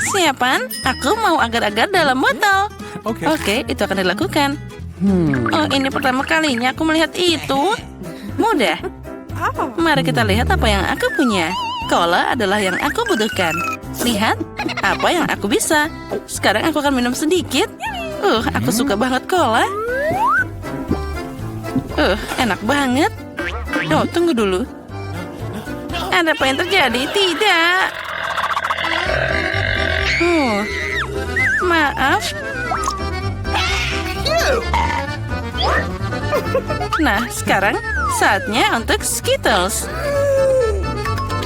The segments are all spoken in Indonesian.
Persiapan, aku mau agar-agar dalam botol. Oke, itu akan dilakukan. Oh, ini pertama kalinya aku melihat itu. Mudah. Mari kita lihat apa yang aku punya. Cola adalah yang aku butuhkan. Lihat, apa yang aku bisa. Sekarang aku akan minum sedikit. Aku suka banget cola. Enak banget. Oh, tunggu dulu. Ada apa yang terjadi? Tidak. Maaf. Nah, sekarang saatnya untuk Skittles.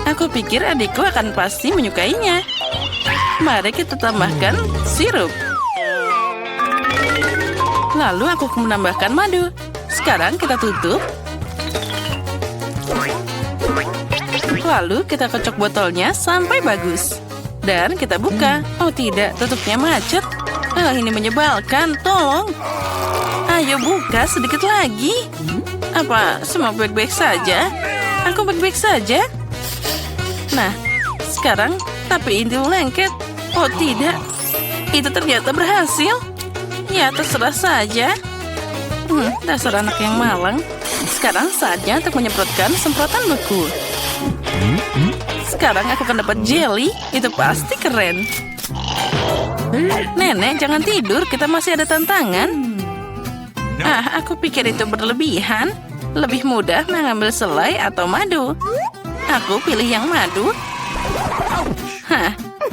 Aku pikir adikku akan pasti menyukainya. Mari kita tambahkan sirup. Lalu aku menambahkan madu. Sekarang kita tutup. Lalu kita kocok botolnya sampai bagus. Dan kita buka. Oh tidak, tutupnya macet. Ini menyebalkan, tolong. Ayo buka sedikit lagi. Apa semua baik-baik saja? Aku baik-baik saja. Nah, sekarang tapi ini lengket. Oh tidak, itu ternyata berhasil. Ya terserah saja. Dasar anak yang malang. Sekarang saatnya untuk menyemprotkan semprotan beku. Sekarang aku akan dapat jelly. Itu pasti keren. Nenek, jangan tidur. Kita masih ada tantangan. Aku pikir itu berlebihan. Lebih mudah mengambil selai atau madu. Aku pilih yang madu.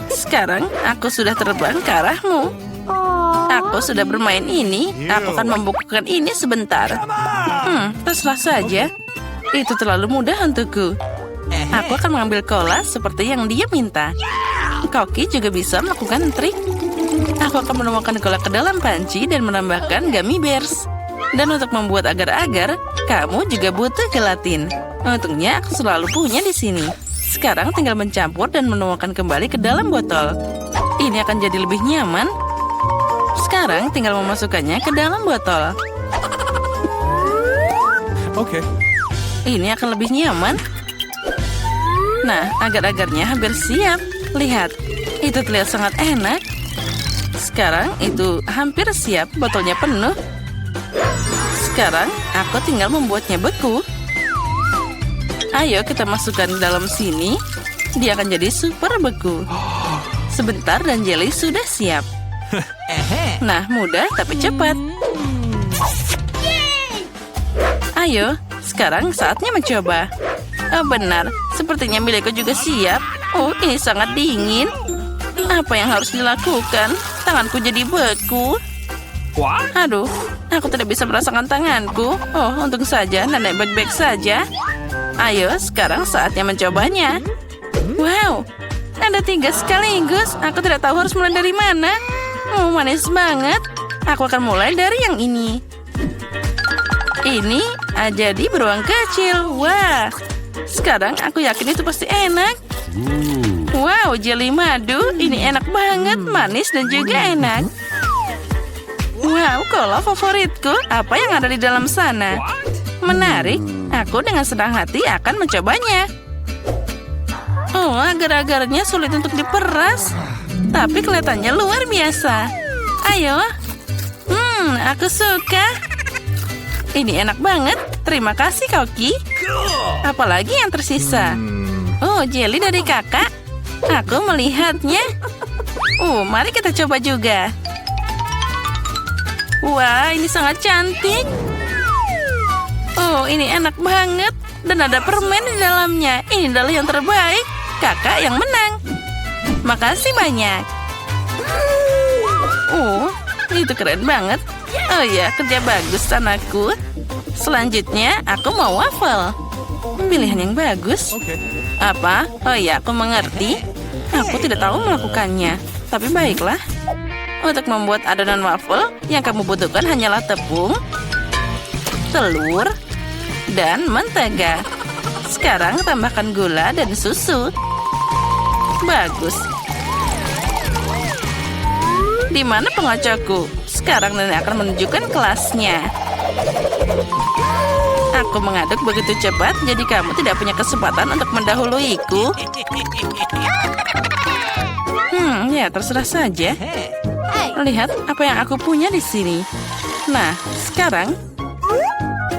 Sekarang aku sudah terbang ke arahmu. Aku sudah bermain ini. Aku akan membukukan ini sebentar. Terserah saja. Itu terlalu mudah untukku. Aku akan mengambil cola seperti yang dia minta. Koki juga bisa melakukan trik. Aku akan menuangkan cola ke dalam panci dan menambahkan gummy bears. Dan untuk membuat agar-agar, kamu juga butuh gelatin. Untungnya aku selalu punya di sini. Sekarang tinggal mencampur dan menuangkan kembali ke dalam botol. Ini akan jadi lebih nyaman. Sekarang tinggal memasukkannya ke dalam botol. Oke. Ini akan lebih nyaman. Nah, agar-agarnya hampir siap. Lihat, itu terlihat sangat enak. Sekarang itu hampir siap, botolnya penuh. Sekarang aku tinggal membuatnya beku. Ayo kita masukkan dalam sini. Dia akan jadi super beku. Sebentar dan jelly sudah siap. Nah, mudah tapi cepat. Ayo, sekarang saatnya mencoba. Oh, benar, sepertinya milikku juga siap. Oh, ini sangat dingin. Apa yang harus dilakukan? Tanganku jadi beku. Aduh, aku tidak bisa merasakan tanganku. Oh, untung saja nenek baik-baik saja. Ayo, sekarang saatnya mencobanya. Wow, ada 3 sekaligus. Aku tidak tahu harus mulai dari mana. Oh, manis banget. Aku akan mulai dari yang ini. Ini jadi beruang kecil. Wah, sekarang aku yakin itu pasti enak. Wow, jelly madu. Ini enak banget, manis dan juga enak. Wow, cola favoritku. Apa yang ada di dalam sana? Menarik. Aku dengan senang hati akan mencobanya. Oh, agar-agarnya sulit untuk diperas. Tapi kelihatannya luar biasa. Ayo. Aku suka. Ini enak banget. Terima kasih, Koki. Apalagi yang tersisa? Oh, jelly dari kakak. Aku melihatnya. Mari kita coba juga. Wah, ini sangat cantik. Oh, ini enak banget. Dan ada permen di dalamnya. Ini adalah yang terbaik. Kakak yang menang. Makasih banyak. Itu keren banget. Oh ya, kerja bagus anakku. Selanjutnya, aku mau waffle. Pilihan yang bagus. Apa? Oh ya, aku mengerti. Aku tidak tahu melakukannya. Tapi baiklah. Untuk membuat adonan waffle, yang kamu butuhkan hanyalah tepung, telur, dan mentega. Sekarang tambahkan gula dan susu. Bagus. Di mana pengocokku? Sekarang nenek akan menunjukkan kelasnya. Aku mengaduk begitu cepat, jadi kamu tidak punya kesempatan untuk mendahuluiku. Ya, terserah saja. Lihat apa yang aku punya di sini. Nah, sekarang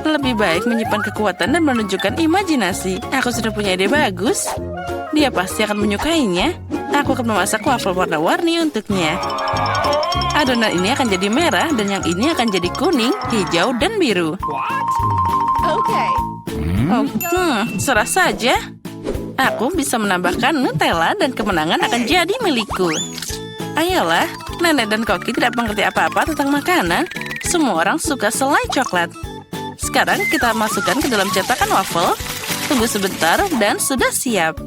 lebih baik menyimpan kekuatan dan menunjukkan imajinasi. Aku sudah punya ide bagus. Dia pasti akan menyukainya. Aku akan memasak waffle warna-warni untuknya. Adonan ini akan jadi merah dan yang ini akan jadi kuning, hijau, dan biru. Oh, serah saja. Aku bisa menambahkan Nutella dan kemenangan akan jadi milikku. Ayolah, Nenek dan Koki tidak mengerti apa-apa tentang makanan. Semua orang suka selai coklat. Sekarang kita masukkan ke dalam cetakan waffle. Tunggu sebentar dan sudah siap.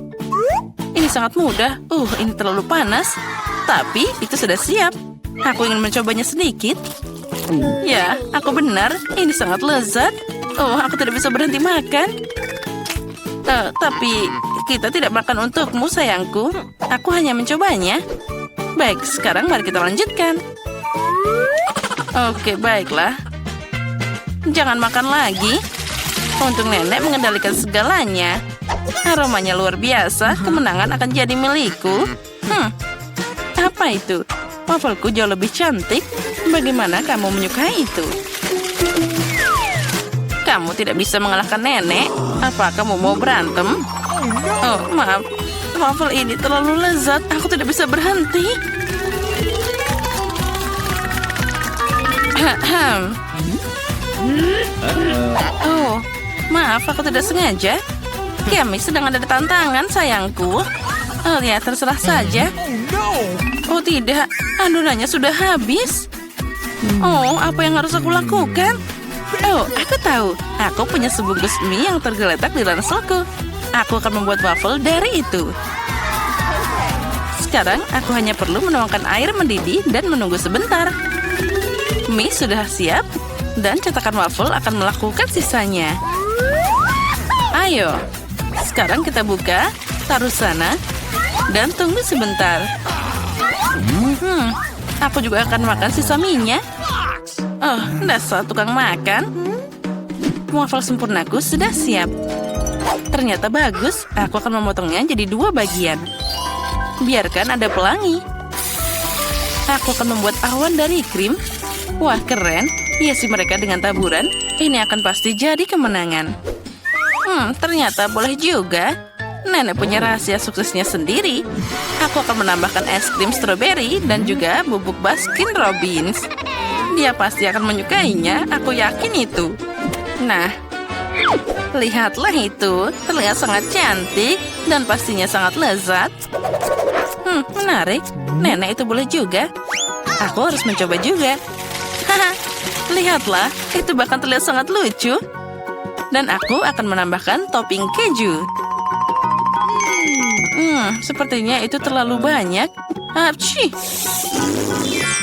Ini sangat mudah. Ini terlalu panas. Tapi itu sudah siap. Aku ingin mencobanya sedikit. Ya, aku benar. Ini sangat lezat. Aku tidak bisa berhenti makan. Tapi kita tidak makan untukmu, sayangku. Aku hanya mencobanya. Baik, sekarang mari kita lanjutkan. Oke, baiklah. Jangan makan lagi. Untuk Nenek mengendalikan segalanya. Aromanya luar biasa. Kemenangan akan jadi milikku. Apa itu? Waffleku jauh lebih cantik. Bagaimana kamu menyukai itu? Kamu tidak bisa mengalahkan Nenek. Apa kamu mau berantem? Oh, maaf. Waffle ini terlalu lezat. Aku tidak bisa berhenti. Oh, maaf, aku tidak sengaja. Kami sedang ada tantangan, sayangku. Ya, terserah saja. Oh tidak, adonannya sudah habis. Oh, apa yang harus aku lakukan? Oh, aku tahu. Aku punya sebungkus mie yang tergeletak di ranselku. Aku akan membuat waffle dari itu. Sekarang, aku hanya perlu menuangkan air mendidih dan menunggu sebentar. Mie sudah siap, dan cetakan waffle akan melakukan sisanya. Ayo, sekarang kita buka, taruh sana, dan tunggu sebentar. Aku juga akan makan sisa mie-nya. Oh, dasar tukang makan. Waffle sempurnaku sudah siap. Ternyata bagus, aku akan memotongnya jadi 2 bagian. Biarkan ada pelangi. Aku akan membuat awan dari krim. Wah, keren. Hiasi mereka dengan taburan. Ini akan pasti jadi kemenangan. Ternyata boleh juga. Nenek punya rahasia suksesnya sendiri. Aku akan menambahkan es krim stroberi dan juga bubuk Baskin Robbins. Dia pasti akan menyukainya, aku yakin itu. Nah, lihatlah itu. Terlihat sangat cantik dan pastinya sangat lezat. Menarik. Nenek itu boleh juga. Aku harus mencoba juga. Lihatlah, itu bahkan terlihat sangat lucu. Dan aku akan menambahkan topping keju. Sepertinya itu terlalu banyak. Apci.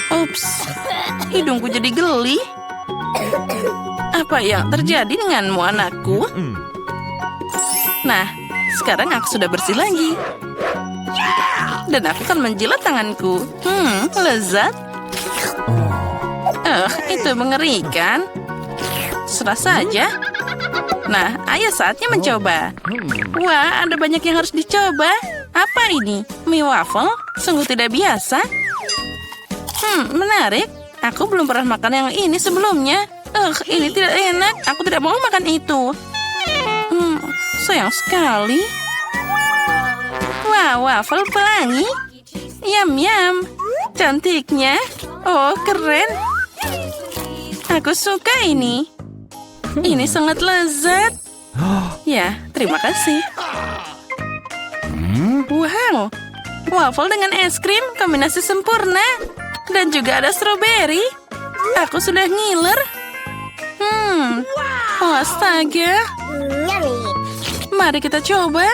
Ups, hidungku jadi geli. Apa yang terjadi denganmu, anakku? Nah, sekarang aku sudah bersih lagi. Dan aku akan menjilat tanganku. Lezat. Itu mengerikan. Serah saja. Nah, ayo saatnya mencoba. Wah, ada banyak yang harus dicoba. Apa ini? Mie waffle? Sungguh tidak biasa. Menarik. Aku belum pernah makan yang ini sebelumnya. Ini tidak enak. Aku tidak mau makan itu. Sayang sekali. Wah, waffle pelangi. Yum. Cantiknya. Oh, keren. Aku suka ini. Ini sangat lezat. Ya, terima kasih. Wow, waffle dengan es krim, kombinasi sempurna. Dan juga ada stroberi. Aku sudah ngiler. Oh, astaga. Mari kita coba.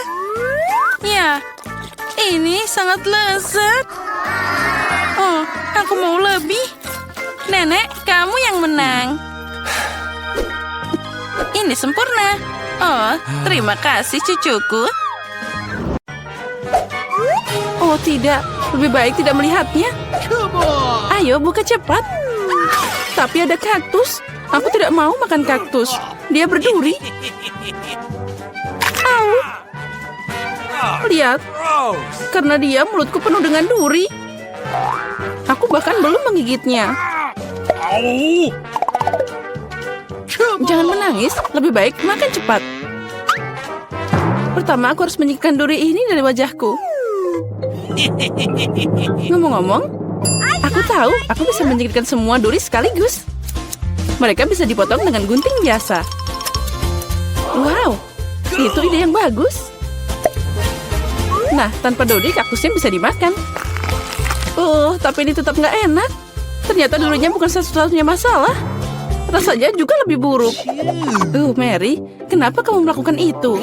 Ya, ini sangat lezat. Oh, aku mau lebih. Nenek, kamu yang menang. Ini sempurna. Oh, terima kasih cucuku. Oh tidak, lebih baik tidak melihatnya. Ayo buka cepat. Tapi ada kaktus. Aku tidak mau makan kaktus. Dia berduri. Lihat, karena dia mulutku penuh dengan duri. Aku bahkan belum menggigitnya. Jangan menangis, lebih baik makan cepat. Pertama, aku harus menyingkirkan duri ini dari wajahku. Ngomong-ngomong, aku tahu aku bisa menyingkirkan semua duri sekaligus. Mereka bisa dipotong dengan gunting biasa. Wow, itu ide yang bagus. Nah, tanpa duri kaktusnya bisa dimakan. Tapi ini tetap nggak enak. Ternyata durinya bukan satu-satunya masalah. Rasanya juga lebih buruk. Mary, kenapa kamu melakukan itu?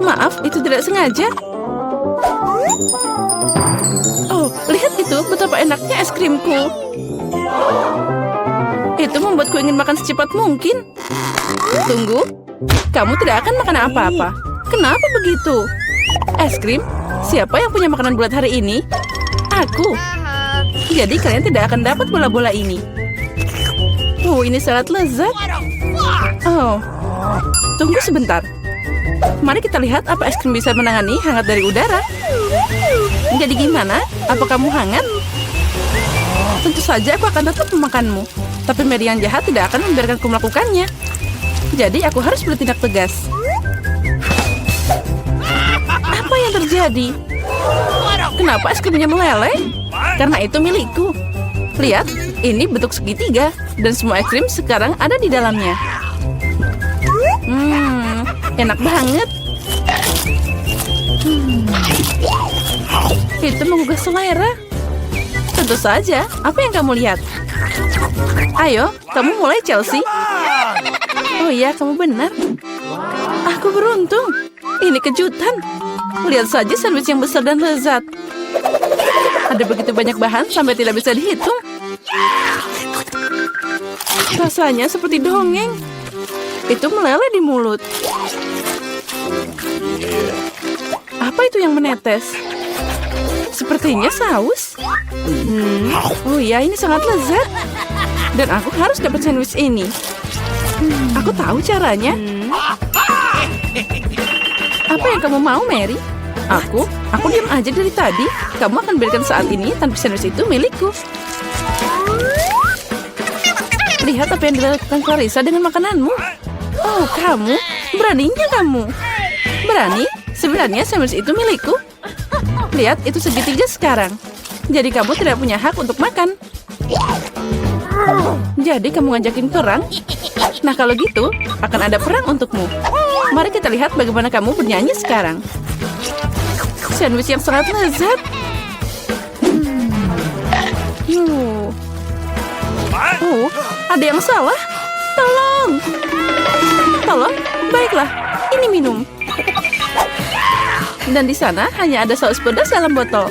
Maaf, itu tidak sengaja. Lihat itu, betapa enaknya es krimku. Itu membuatku ingin makan secepat mungkin. Tunggu, kamu tidak akan makan apa-apa. Kenapa begitu? Es krim? Siapa yang punya makanan bulat hari ini? Aku. Jadi kalian tidak akan dapat bola-bola ini. Ini sangat lezat. Tunggu sebentar. Mari kita lihat apa es krim bisa menangani hangat dari udara. Jadi gimana? Apa kamu hangat? Tentu saja aku akan tetap memakanmu. Tapi Mary yang jahat tidak akan membiarkanku melakukannya. Jadi aku harus bertindak tegas. Apa yang terjadi? Kenapa es krimnya meleleh? Karena itu milikku. Lihat, ini bentuk segitiga. Dan semua es krim sekarang ada di dalamnya. Enak banget. Itu menggugah selera. Tentu saja. Apa yang kamu lihat? Ayo, kamu mulai, Chelsea. Oh iya, kamu benar. Aku beruntung. Ini kejutan. Lihat saja sandwich yang besar dan lezat. Ada begitu banyak bahan sampai tidak bisa dihitung. Rasanya seperti dongeng. Itu meleleh di mulut. Apa itu yang menetes? Sepertinya saus. Oh iya, ini sangat lezat. Dan aku harus dapat sandwich ini. Aku tahu caranya. Apa yang kamu mau, Mary? Aku diam aja dari tadi. Kamu akan berikan saat ini tanpa sandwich itu milikku. Lihat apa yang dilakukan Clarissa dengan makananmu. Kamu? Beraninya kamu? Berani? Sebenarnya sandwich itu milikku. Lihat, itu segitiga sekarang. Jadi kamu tidak punya hak untuk makan. Jadi kamu ngajakin perang? Nah kalau gitu, akan ada perang untukmu. Mari kita lihat bagaimana kamu bernyanyi sekarang. Sandwich yang sangat lezat. Ada yang salah? Tolong. Tolong, baiklah. Ini minum. Dan di sana hanya ada saus pedas dalam botol.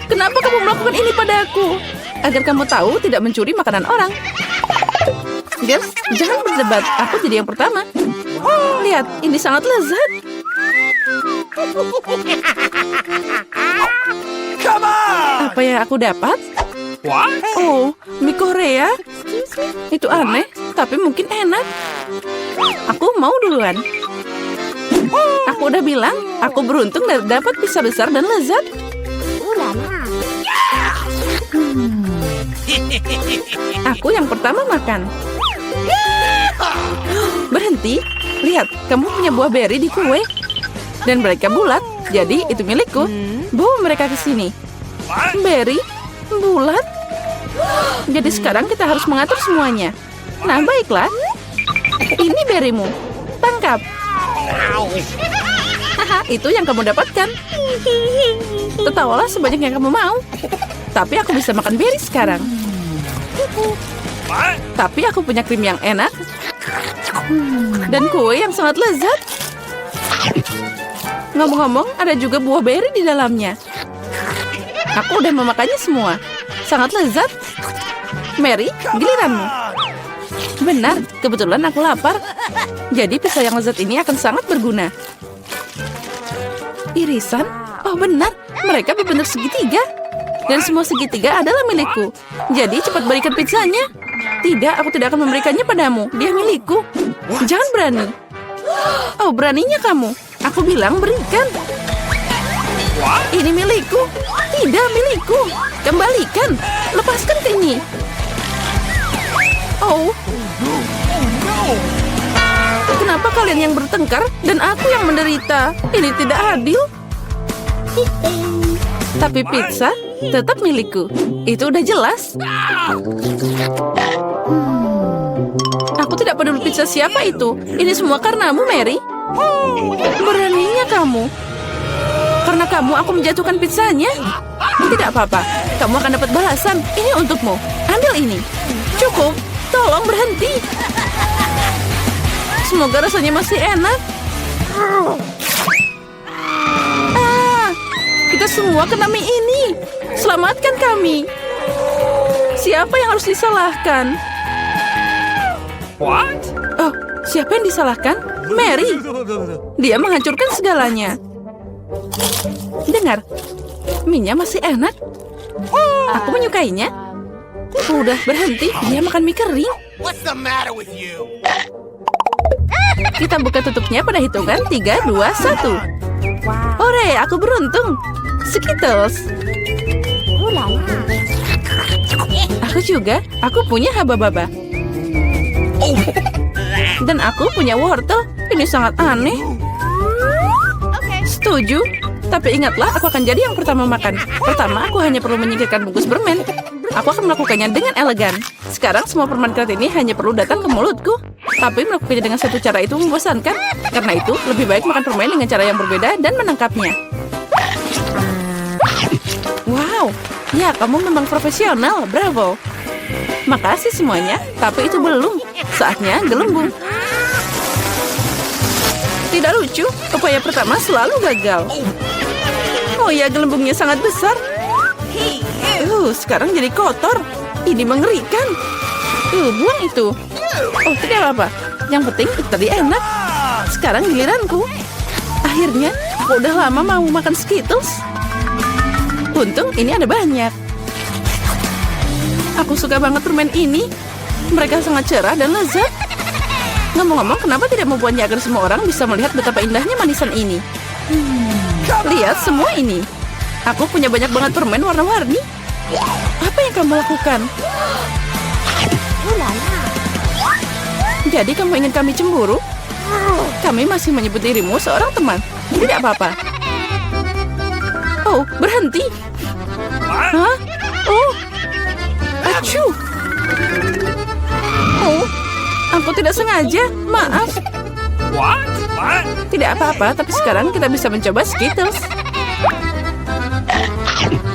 Kenapa kamu melakukan ini padaku? Agar kamu tahu tidak mencuri makanan orang. Girls, jangan berdebat. Aku jadi yang pertama. Lihat, ini sangat lezat. Apa yang aku dapat? Mie Korea. Itu aneh, tapi mungkin enak. Aku mau duluan. Aku udah bilang, aku beruntung dapat pizza besar dan lezat. Aku yang pertama makan. Berhenti. Lihat, kamu punya buah beri di kue. Dan mereka bulat, jadi itu milikku. Bawa mereka ke sini. Beri? Bulat? Jadi sekarang kita harus mengatur semuanya. Nah, baiklah. Ini berimu. Tangkap. Itu yang kamu dapatkan. Tertawalah sebanyak yang kamu mau. Tapi aku bisa makan beri sekarang. Tapi aku punya krim yang enak. Dan kue yang sangat lezat. Ngomong-ngomong, ada juga buah beri di dalamnya. Aku udah memakannya semua. Sangat lezat. Mary, giliranmu. Benar, kebetulan aku lapar. Jadi pizza yang lezat ini akan sangat berguna. Irisan? Oh benar, mereka berbentuk segitiga. Dan semua segitiga adalah milikku. Jadi cepat berikan pizzanya. Tidak, aku tidak akan memberikannya padamu. Dia milikku. Jangan berani. Beraninya kamu. Aku bilang berikan. Ini milikku. Tidak milikku. Kembalikan. Lepaskan ini. Oh. Kenapa kalian yang bertengkar dan aku yang menderita? Ini tidak adil. Tapi pizza tetap milikku. Itu udah jelas. Aku tidak peduli pizza siapa itu. Ini semua karenamu, Mary. Beraninya kamu. Karena kamu aku menjatuhkan pizzanya. Tidak apa-apa. Kamu akan dapat balasan. Ini untukmu. Ambil ini. Cukup. Tolong berhenti. Semoga rasanya masih enak. Kita semua kena mie ini. Selamatkan kami. Siapa yang harus disalahkan? What? Oh, siapa yang disalahkan? Mary. Dia menghancurkan segalanya. Dengar, mie-nya masih enak. Aku menyukainya. Udah berhenti, dia makan mie kering. What's the matter with you? Kita buka tutupnya pada hitungan 3, 2, 1. Hore, aku beruntung. Skittles. Aku juga. Aku punya haba-baba. Dan aku punya wortel. Ini sangat aneh. Setuju. Tapi ingatlah, aku akan jadi yang pertama makan. Pertama, aku hanya perlu menyingkirkan bungkus permen. Aku akan melakukannya dengan elegan. Sekarang semua permen karet ini hanya perlu datang ke mulutku. Tapi melakukannya dengan satu cara itu membosankan. Karena itu, lebih baik makan permen dengan cara yang berbeda dan menangkapnya. Wow, ya kamu memang profesional, bravo. Makasih semuanya, tapi itu belum. Saatnya gelembung. Tidak lucu, upaya pertama selalu gagal. Oh ya, gelembungnya sangat besar. Sekarang jadi kotor. Ini mengerikan. Buang itu. Oh, tidak apa-apa. Yang penting tadi enak. Sekarang giliranku. Akhirnya, aku udah lama mau makan Skittles. Untung ini ada banyak. Aku suka banget permen ini. Mereka sangat cerah dan lezat. Ngomong-ngomong, kenapa tidak membuatnya agar semua orang bisa melihat betapa indahnya manisan ini? Lihat semua ini. Aku punya banyak banget permen warna-warni. Apa yang kamu lakukan? Jadi kamu ingin kami cemburu? Kami masih menyebut dirimu seorang teman. Tidak apa-apa. Oh, berhenti. Hah? Oh. Acuh. Oh, aku tidak sengaja. Maaf. What? Tidak apa-apa, tapi sekarang kita bisa mencoba Skittles.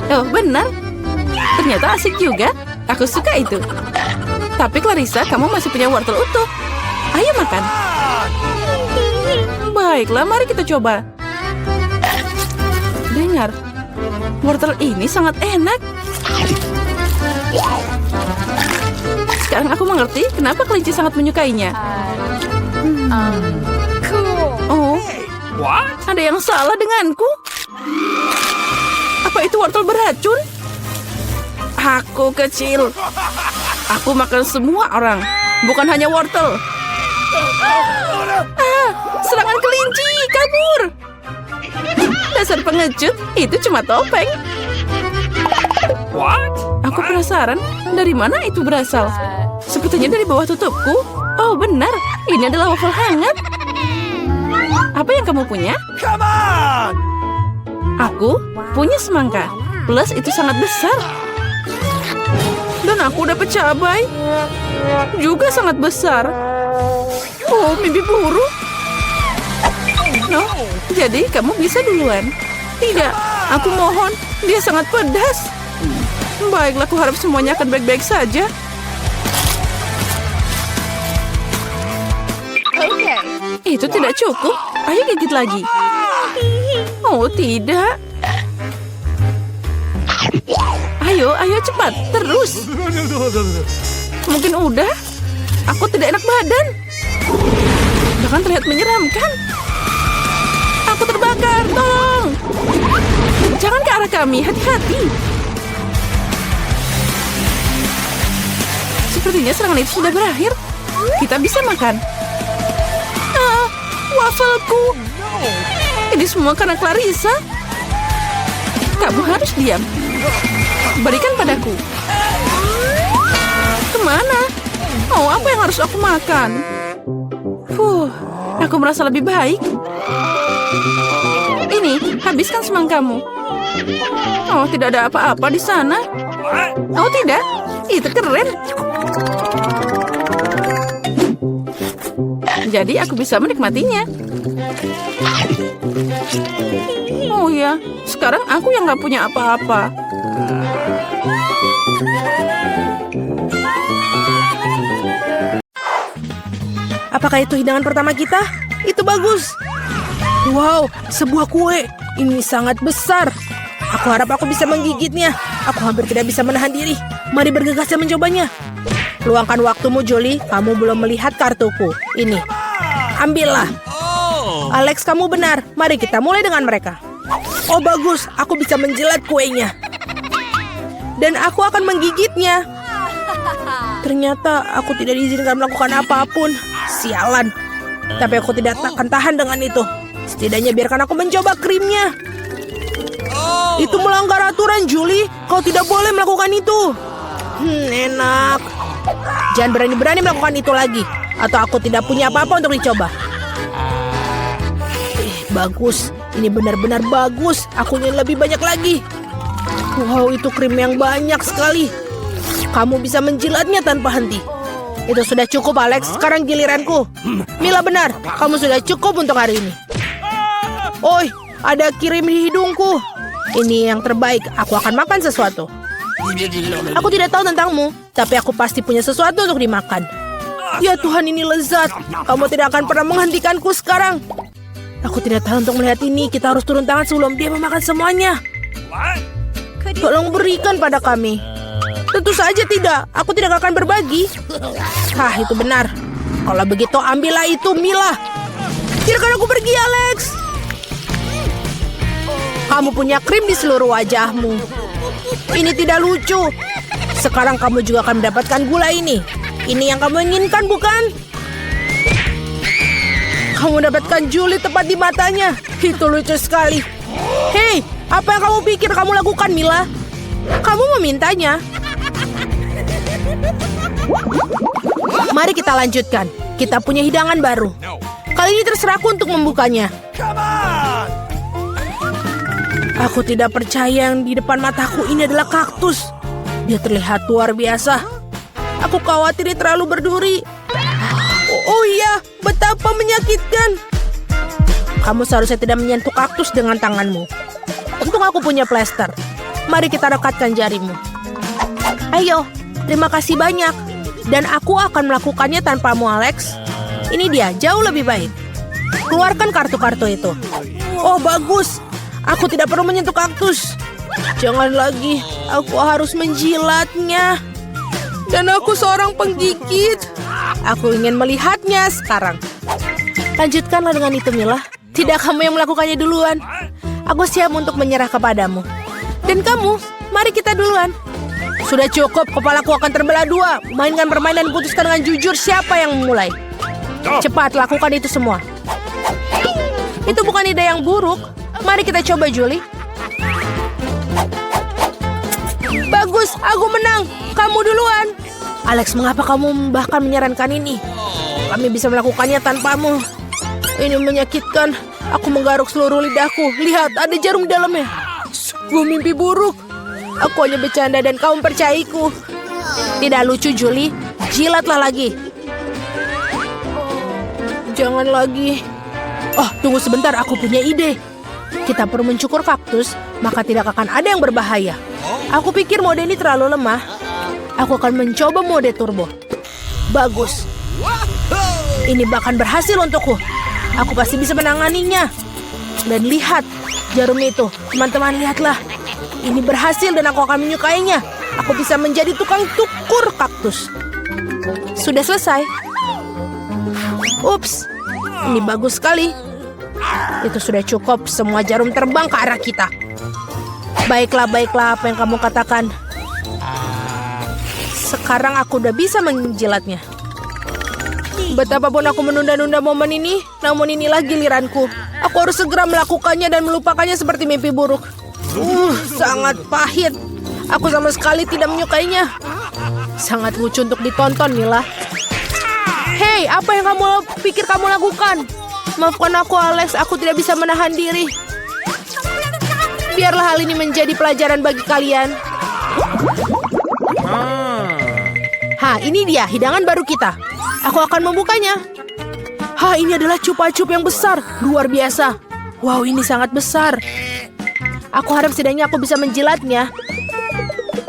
Oh, benar. Ternyata asik juga. Aku suka itu. Tapi Clarissa, kamu masih punya wortel utuh. Ayo makan. Baiklah, mari kita coba. Dengar, wortel ini sangat enak. Sekarang aku mengerti kenapa kelinci sangat menyukainya. Oh, What? ada yang salah denganku. Apa itu wortel beracun? Aku kecil. Aku makan semua orang, bukan hanya wortel. Serangan kelinci, kabur. Dasar pengecut, itu cuma topeng. What? Aku penasaran, dari mana itu berasal? Sepertinya dari bawah tutupku. Oh, benar. Ini adalah waffle hangat. Apa yang kamu punya? Come on! Aku punya semangka. Plus itu sangat besar. Dan aku dapat cabai. Juga sangat besar. Oh, mimpi buruk. No, jadi kamu bisa duluan. Tidak, aku mohon. Dia sangat pedas. Baiklah, aku harap semuanya akan baik-baik saja. Itu tidak cukup. Ayo gigit lagi. Oh, tidak. Ayo, ayo cepat. Terus. Mungkin udah. Aku tidak enak badan. Bahkan terlihat menyeramkan. Aku terbakar. Tolong. Jangan ke arah kami. Hati-hati. Sepertinya serangan itu sudah berakhir. Kita bisa makan. Wafelku. Ini semua karena Clarissa. Kamu harus diam. Berikan padaku. Kemana? Oh, apa yang harus aku makan? Aku merasa lebih baik. Ini, habiskan semangkamu. Oh, tidak ada apa-apa di sana. Oh, tidak. Itu keren. Jadi aku bisa menikmatinya. Oh ya, sekarang aku yang nggak punya apa-apa. Apakah itu hidangan pertama kita? Itu bagus. Wow, sebuah kue. Ini sangat besar. Aku harap aku bisa menggigitnya. Aku hampir tidak bisa menahan diri. Mari bergegas dan mencobanya. Luangkan waktumu, Julie. Kamu belum melihat kartuku. Ini. Ambillah. Alex, kamu benar. Mari kita mulai dengan mereka. Oh, bagus. Aku bisa menjilat kuenya. Dan aku akan menggigitnya. Ternyata aku tidak diizinkan melakukan apapun. Sialan. Tapi aku tidak akan tahan dengan itu. Setidaknya biarkan aku mencoba krimnya. Itu melanggar aturan, Julie. Kau tidak boleh melakukan itu. Enak. Jangan berani-berani melakukan itu lagi. Atau aku tidak punya apa-apa untuk dicoba. Bagus. Ini benar-benar bagus. Aku ingin lebih banyak lagi. Wow, itu krim yang banyak sekali. Kamu bisa menjilatnya tanpa henti. Itu sudah cukup, Alex. Sekarang giliranku. Mila, benar. Kamu sudah cukup untuk hari ini. Oi, ada kirim di hidungku. Ini yang terbaik. Aku akan makan sesuatu. Aku tidak tahu tentangmu, tapi aku pasti punya sesuatu untuk dimakan. Ya Tuhan, ini lezat. Kamu tidak akan pernah menghentikanku sekarang. Aku tidak tahu untuk melihat ini. Kita harus turun tangan sebelum dia memakan semuanya. Tolong berikan pada kami. Tentu saja tidak. Aku tidak akan berbagi. Itu benar. Kalau begitu ambillah itu, Mila. Biarkan aku pergi, Alex. Kamu punya krim di seluruh wajahmu. Ini tidak lucu. Sekarang kamu juga akan mendapatkan gula ini. Ini yang kamu inginkan, bukan? Kamu mendapatkan Julie tepat di matanya. Itu lucu sekali. Hei, apa yang kamu pikir kamu lakukan, Mila? Kamu memintanya. Mari kita lanjutkan. Kita punya hidangan baru. Kali ini terserahku untuk membukanya. Aku tidak percaya yang di depan mataku ini adalah kaktus. Dia terlihat luar biasa. Aku khawatir dia terlalu berduri. Oh iya, betapa menyakitkan. Kamu seharusnya tidak menyentuh kaktus dengan tanganmu. Untung aku punya plester. Mari kita rekatkan jarimu. Ayo, terima kasih banyak. Dan aku akan melakukannya tanpamu, Alex. Ini dia, jauh lebih baik. Keluarkan kartu-kartu itu. Oh, bagus. Aku tidak perlu menyentuh kaktus. Jangan lagi, aku harus menjilatnya. Dan aku seorang penggigit. Aku ingin melihatnya sekarang. Lanjutkanlah dengan itu, Mila. Tidak kamu yang melakukannya duluan. Aku siap untuk menyerah kepadamu. Dan kamu, mari kita duluan. Sudah cukup, kepalaku akan terbelah dua. Mainkan permainan dan putuskan dengan jujur siapa yang memulai. Cepat, lakukan itu semua. Itu bukan ide yang buruk. Mari kita coba, Julie. Bagus, aku menang. Kamu duluan. Alex, mengapa kamu bahkan menyarankan ini? Kami bisa melakukannya tanpamu. Ini menyakitkan. Aku menggaruk seluruh lidahku. Lihat, ada jarum di dalamnya. Sungguh mimpi buruk. Aku hanya bercanda dan kamu percayaiku. Tidak lucu, Julie. Jilatlah lagi. Jangan lagi. Oh, tunggu sebentar. Aku punya ide. Kita perlu mencukur kaktus, maka tidak akan ada yang berbahaya. Aku pikir mode ini terlalu lemah. Aku akan mencoba mode turbo. Bagus. Ini bahkan berhasil untukku. Aku pasti bisa menanganinya. Dan lihat, jarum itu. Teman-teman, lihatlah. Ini berhasil dan aku akan menyukainya. Aku bisa menjadi tukang cukur kaktus. Sudah selesai. Ups, ini bagus sekali. Itu sudah cukup. Semua jarum terbang ke arah kita. Baiklah, apa yang kamu katakan. Sekarang aku udah bisa menjilatnya. Betapapun aku menunda-nunda momen ini, namun inilah giliranku. Aku harus segera melakukannya dan melupakannya seperti mimpi buruk. Sangat pahit. Aku sama sekali tidak menyukainya. Sangat lucu untuk ditonton, Mila. Hei, apa yang kamu pikir kamu lakukan? Maafkan aku, Alex. Aku tidak bisa menahan diri. Biarlah hal ini menjadi pelajaran bagi kalian. Ini dia hidangan baru kita. Aku akan membukanya. Ini adalah chupa-chup yang besar. Luar biasa. Wow, ini sangat besar. Aku harap setidaknya aku bisa menjilatnya.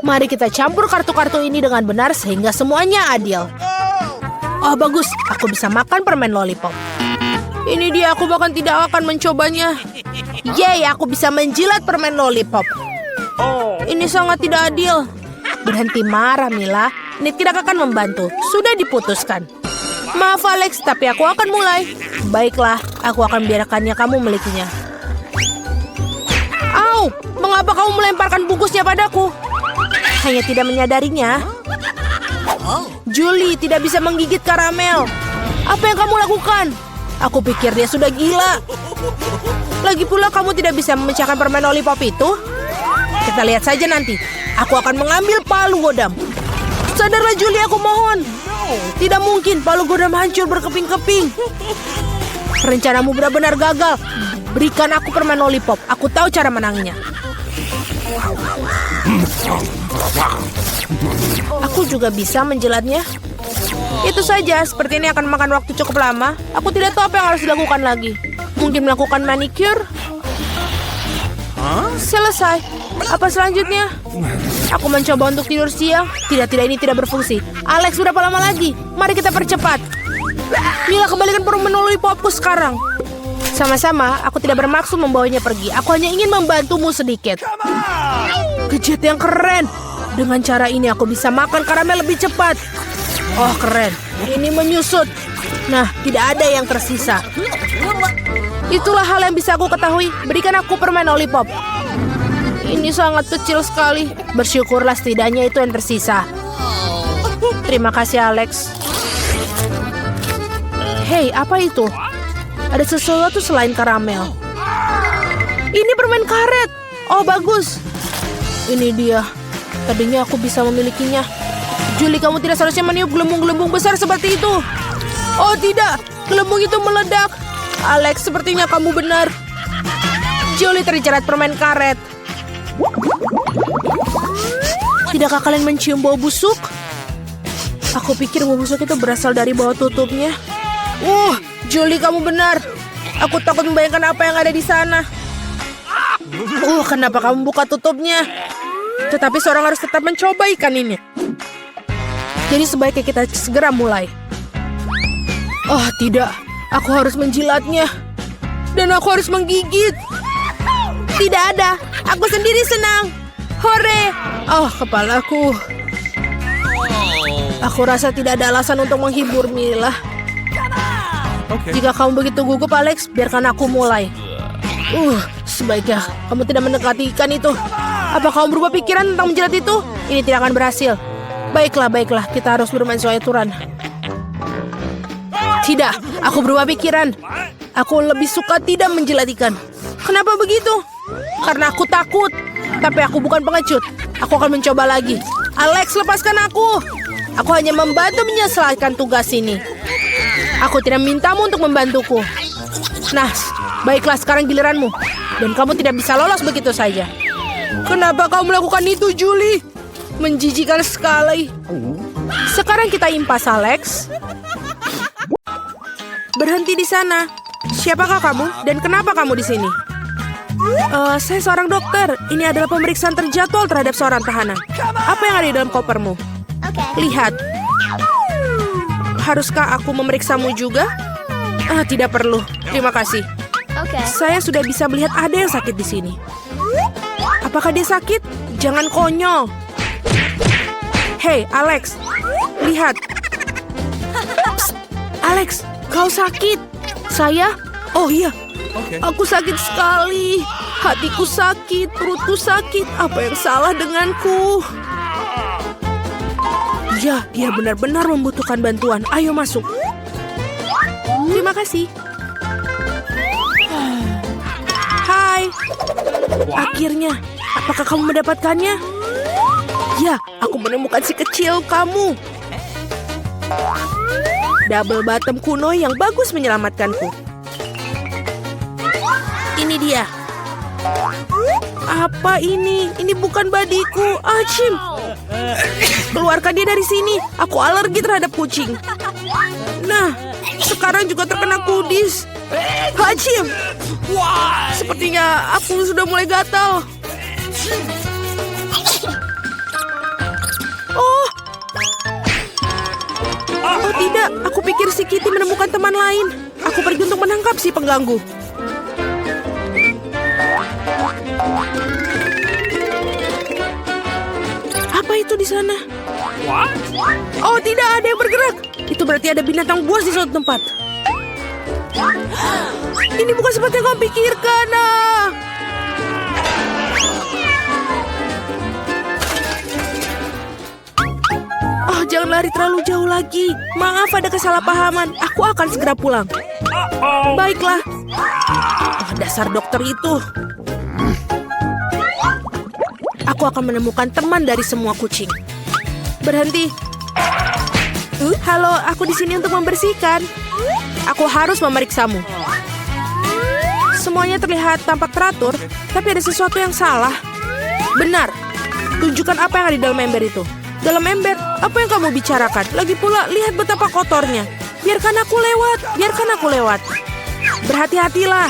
Mari kita campur kartu-kartu ini dengan benar sehingga semuanya adil. Oh, bagus. Aku bisa makan permen lollipop. Ini dia, aku bahkan tidak akan mencobanya. Yeay, aku bisa menjilat permen lollipop. Ini sangat tidak adil. Berhenti marah, Mila. Ini tidak akan membantu. Sudah diputuskan. Maaf, Alex, tapi aku akan mulai. Baiklah, aku akan biarkannya kamu milikinya. Au, mengapa kamu melemparkan bungkusnya padaku? Hanya tidak menyadarinya. Julie tidak bisa menggigit karamel. Apa yang kamu lakukan? Aku pikir dia sudah gila. Lagi pula kamu tidak bisa memecahkan permen lollipop itu. Kita lihat saja nanti. Aku akan mengambil palu godam. Sadarlah Julie, aku mohon. Tidak mungkin palu godam hancur berkeping-keping. Rencanamu benar-benar gagal. Berikan aku permen lollipop. Aku tahu cara menangnya. Aku juga bisa menjilatnya. Itu saja, seperti ini akan makan waktu cukup lama. Aku tidak tahu apa yang harus dilakukan lagi. Mungkin melakukan manicure. Selesai. Apa selanjutnya? Aku mencoba untuk tidur siang. Tidak, ini tidak berfungsi. Alex, berapa lama lagi? Mari kita percepat. Mila, kembalikan permen lollipopku sekarang. Sama-sama, aku tidak bermaksud membawanya pergi. Aku hanya ingin membantumu sedikit. Gadget yang keren. Dengan cara ini aku bisa makan karamel lebih cepat. Oh, keren. Ini menyusut. Nah, tidak ada yang tersisa. Itulah hal yang bisa aku ketahui. Berikan aku permen lollipop. Ini sangat kecil sekali. Bersyukurlah setidaknya itu yang tersisa. Terima kasih, Alex. Hei, apa itu? Ada sesuatu selain karamel. Ini permen karet. Oh, bagus. Ini dia. Tadinya aku bisa memilikinya. Julie, kamu tidak seharusnya meniup gelembung-gelembung besar seperti itu. Oh, tidak. Gelembung itu meledak. Alex, sepertinya kamu benar. Julie terjerat permen karet. Tidakkah kalian mencium bau busuk? Aku pikir bau busuk itu berasal dari bawah tutupnya. Julie, kamu benar. Aku takut membayangkan apa yang ada di sana. Kenapa kamu buka tutupnya? Tetapi seorang harus tetap mencoba ikan ini. Jadi sebaiknya kita segera mulai. Oh, tidak. Aku harus menjilatnya. Dan aku harus menggigit. Tidak ada. Aku sendiri senang. Hore! Oh, kepalaku. Aku rasa tidak ada alasan untuk menghibur Mila. Jika kamu begitu gugup, Alex, biarkan aku mulai. Sebaiknya kamu tidak mendekati ikan itu. Apa kamu berubah pikiran tentang menjilat itu? Ini tidak akan berhasil. Baiklah, kita harus bermain sesuai aturan. Tidak, aku berubah pikiran. Aku lebih suka tidak menjilat ikan. Kenapa begitu? Karena aku takut. Tapi aku bukan pengecut. Aku akan mencoba lagi. Alex, lepaskan aku. Aku hanya membantu menyelesaikan tugas ini. Aku tidak mintamu untuk membantuku. Nah, baiklah, sekarang giliranmu. Dan kamu tidak bisa lolos begitu saja. Kenapa kau melakukan itu, Julie? Menjijikan sekali. Sekarang kita impas, Alex. Berhenti di sana. Siapakah kamu dan kenapa kamu di sini? Saya seorang dokter. Ini adalah pemeriksaan terjadwal terhadap seorang tahanan. Apa yang ada di dalam kopermu? Lihat. Haruskah aku memeriksamu juga? Tidak perlu. Terima kasih. Saya sudah bisa melihat ada yang sakit di sini. Apakah dia sakit? Jangan konyol. Hei, Alex. Lihat. Psst. Alex, kau sakit. Saya? Oh iya. Aku sakit sekali. Hatiku sakit, perutku sakit. Apa yang salah denganku? Ya, dia benar-benar membutuhkan bantuan. Ayo masuk. Terima kasih. Hai. Akhirnya, Apakah kamu mendapatkannya? Ya, aku menemukan si kecil kamu. Double bottom kuno yang bagus menyelamatkanku. Ini dia. Apa ini? Ini bukan badiku. Achim. Keluarkan dia dari sini. Aku alergi terhadap kucing. Nah, sekarang juga terkena kudis. Achim. Sepertinya aku sudah mulai gatal. Oh tidak, aku pikir si Kitty menemukan teman lain. Aku pergi untuk menangkap si pengganggu. Apa itu di sana? What? Oh tidak, ada yang bergerak. Itu berarti ada binatang buas di suatu tempat. Ini bukan seperti yang kamu pikirkan. Jangan lari terlalu jauh lagi. Maaf, ada kesalahpahaman. Aku akan segera pulang. Baiklah. Dasar dokter itu. Aku akan menemukan teman dari semua kucing. Berhenti. Halo, aku di sini untuk membersihkan. Aku harus memeriksamu. Semuanya terlihat tampak teratur, tapi ada sesuatu yang salah. Benar. Tunjukkan apa yang ada di dalam ember itu. Dalam ember, apa yang kamu bicarakan? Lagi pula, lihat betapa kotornya. Biarkan aku lewat, biarkan aku lewat. Berhati-hatilah.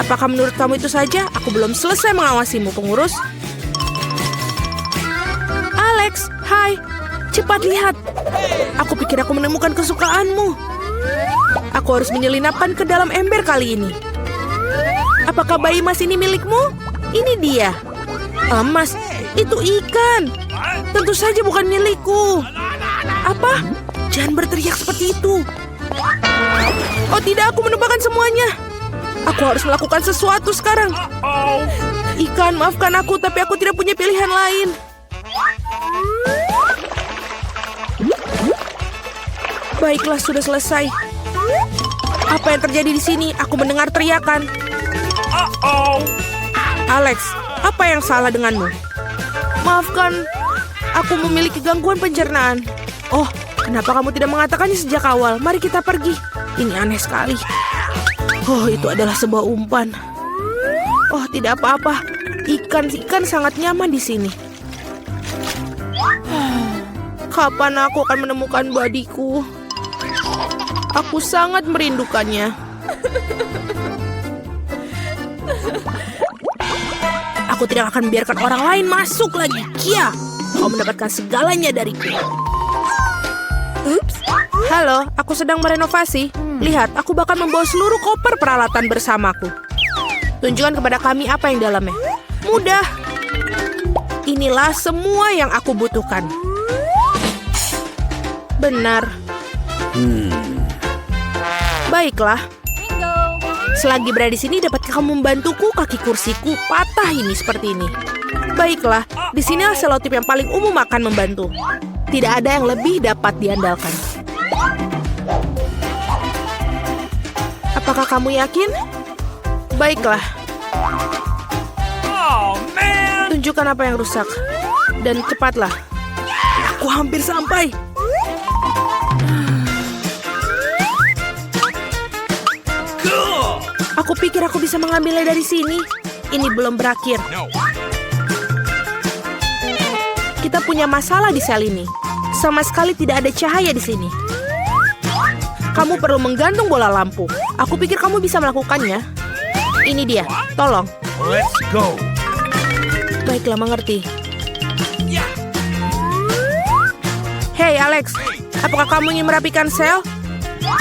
Apakah menurut kamu itu saja? Aku belum selesai mengawasimu, pengurus. Alex, hai. Cepat lihat. Aku pikir aku menemukan kesukaanmu. Aku harus menyelinapkan ke dalam ember kali ini. Apakah bayi mas ini milikmu? Ini dia. Mas, itu ikan. Tentu saja bukan milikku. Apa? Jangan berteriak seperti itu. Oh tidak, aku menumpahkan semuanya. Aku harus melakukan sesuatu sekarang. Ikan, maafkan aku, tapi aku tidak punya pilihan lain. Baiklah, sudah selesai. Apa yang terjadi di sini? Aku mendengar teriakan. Alex, apa yang salah denganmu? Maafkan, aku memiliki gangguan pencernaan. Oh, kenapa kamu tidak mengatakannya sejak awal? Mari kita pergi. Ini aneh sekali. Oh, itu adalah sebuah umpan. Oh, tidak apa-apa. Ikan sangat nyaman di sini. Kapan aku akan menemukan badiku? Aku sangat merindukannya. Aku tidak akan membiarkan orang lain masuk lagi. Kia, kau mendapatkan segalanya dariku. Ups. Halo, aku sedang merenovasi. Lihat, aku bahkan membawa seluruh koper peralatan bersamaku. Tunjukkan kepada kami apa yang dalamnya. Mudah. Inilah semua yang aku butuhkan. Benar. Baiklah. Selagi berada di sini, dapatkah kamu membantuku? Kaki kursiku patah ini seperti ini. Baiklah, di sini selotip yang paling umum akan membantu. Tidak ada yang lebih dapat diandalkan. Apakah kamu yakin? Baiklah. Tunjukkan apa yang rusak. Dan cepatlah. Aku hampir sampai. Aku pikir aku bisa mengambilnya dari sini. Ini belum berakhir. Kita punya masalah di sel ini. Sama sekali tidak ada cahaya di sini. Kamu perlu menggantung bola lampu. Aku pikir kamu bisa melakukannya. Ini dia, tolong. Let's go. Baiklah, mengerti. Hey Alex, apakah kamu ingin merapikan sel?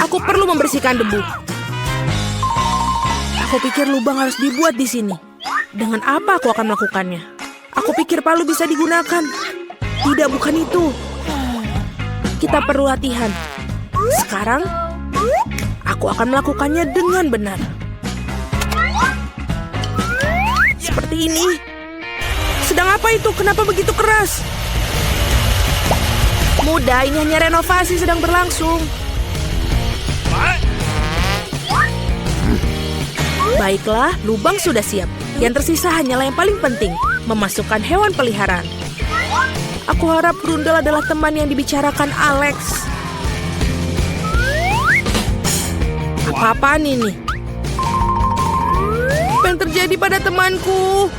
Aku perlu membersihkan debu. Aku pikir lubang harus dibuat di sini. Dengan apa aku akan melakukannya? Aku pikir palu bisa digunakan. Tidak, bukan itu. Kita perlu latihan. Sekarang, aku akan melakukannya dengan benar. Seperti ini. Sedang apa itu? Kenapa begitu keras? Mudah, ini hanya renovasi sedang berlangsung. Baiklah, lubang sudah siap. Yang tersisa hanyalah yang paling penting. memasukkan hewan peliharaan. Aku harap Grundel adalah teman yang dibicarakan Alex. Apa-apaan ini? Apa yang terjadi pada temanku?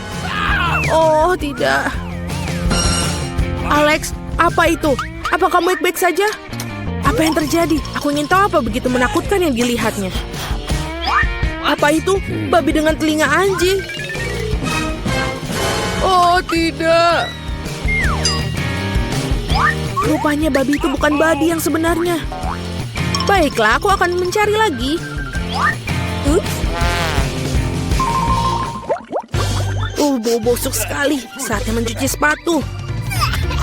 Oh, tidak. Alex, apa itu? Apa kamu baik-baik saja? Apa yang terjadi? Aku ingin tahu apa begitu menakutkan yang dilihatnya. Apa itu? Babi dengan telinga anjing. Oh, tidak. Rupanya babi itu bukan Buddy yang sebenarnya. Baiklah, aku akan mencari lagi. Bau busuk sekali. Saatnya mencuci sepatu.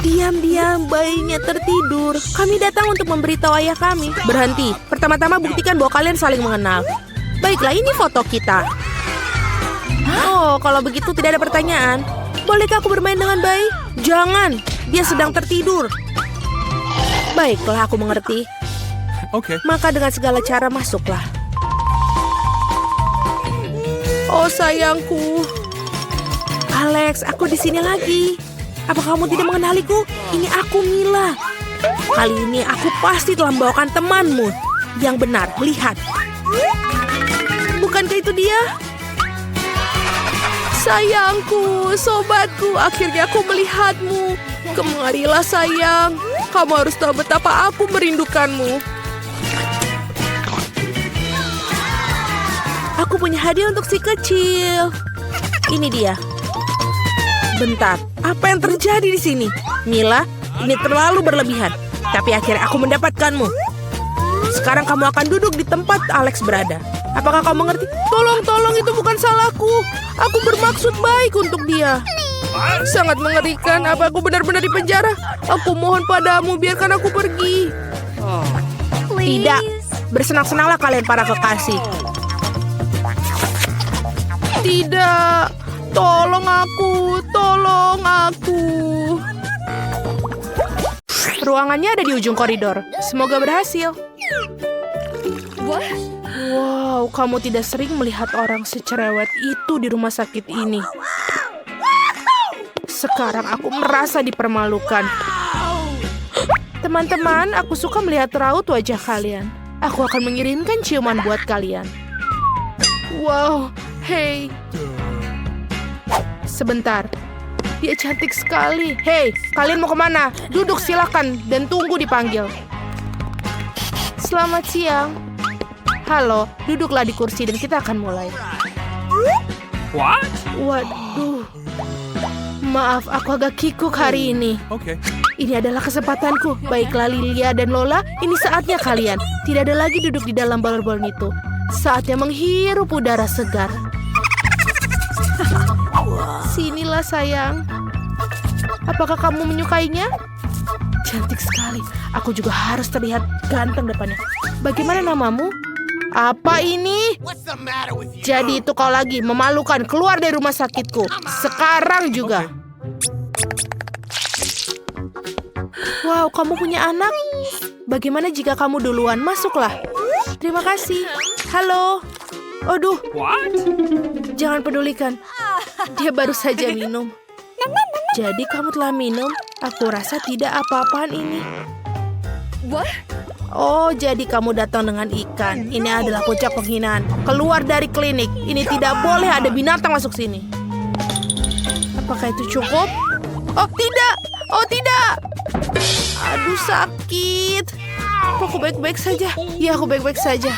Diam-diam, bayinya tertidur. Kami datang untuk memberitahu ayah kami. Berhenti. Pertama-tama buktikan bahwa kalian saling mengenal. Baiklah, ini foto kita. Oh, kalau begitu tidak ada pertanyaan. Bolehkah aku bermain dengan bayi? Jangan, dia sedang tertidur. Baiklah, aku mengerti. Okay. Maka dengan segala cara masuklah. Oh, sayangku. Alex, aku di sini lagi. Apa kamu tidak mengenaliku? Ini aku, Mila. Kali ini aku pasti telah membawakan temanmu. Yang benar, lihat. Bukankah itu dia? Sayangku, sobatku, akhirnya aku melihatmu. Kemarilah sayang. Kamu harus tahu betapa aku merindukanmu. Aku punya hadiah untuk si kecil. Ini dia. Bentar, apa yang terjadi di sini? Mila, ini terlalu berlebihan. Tapi akhirnya aku mendapatkanmu. Sekarang kamu akan duduk di tempat Alex berada. Apakah kamu mengerti? Tolong, itu bukan salahku. Aku bermaksud baik untuk dia. Sangat mengerikan. Apa aku benar-benar di penjara? Aku mohon padamu, biarkan aku pergi. Tidak, bersenang-senanglah kalian para kekasih. Tidak, tolong aku. Ruangannya ada di ujung koridor. Semoga berhasil. Wow, kamu tidak sering melihat orang secerewet itu di rumah sakit ini. Sekarang aku merasa dipermalukan. Teman-teman, aku suka melihat raut wajah kalian. Aku akan mengirimkan ciuman buat kalian. Wow, hey. Sebentar. Dia cantik sekali. Hei, kalian mau kemana? Duduk silakan dan tunggu dipanggil. Selamat siang. Halo, duduklah di kursi dan kita akan mulai. What? Waduh. Maaf, aku agak kikuk hari ini. Okay. Ini adalah kesempatanku. Baiklah Lilia dan Lola, ini saatnya kalian. Tidak ada lagi duduk di dalam balon-balon itu. Saatnya menghirup udara segar. Sinilah sayang. Apakah kamu menyukainya? Cantik sekali. Aku juga harus terlihat ganteng depannya. Bagaimana namamu? Apa ini? Jadi itu kau lagi memalukan. Keluar dari rumah sakitku. Sekarang juga. Wow, kamu punya anak? Bagaimana jika kamu duluan? Masuklah. Terima kasih. Halo. Aduh. What? Jangan pedulikan. Dia baru saja minum. Jadi kamu telah minum? Aku rasa tidak apa-apaan ini. Oh, jadi kamu datang dengan ikan. Ini adalah puncak penghinaan. Keluar dari klinik. Ini tidak boleh ada binatang masuk sini. Apakah itu cukup? Oh, tidak. Oh, tidak. Aduh, sakit. Aku baik-baik saja. Ya, aku baik-baik saja.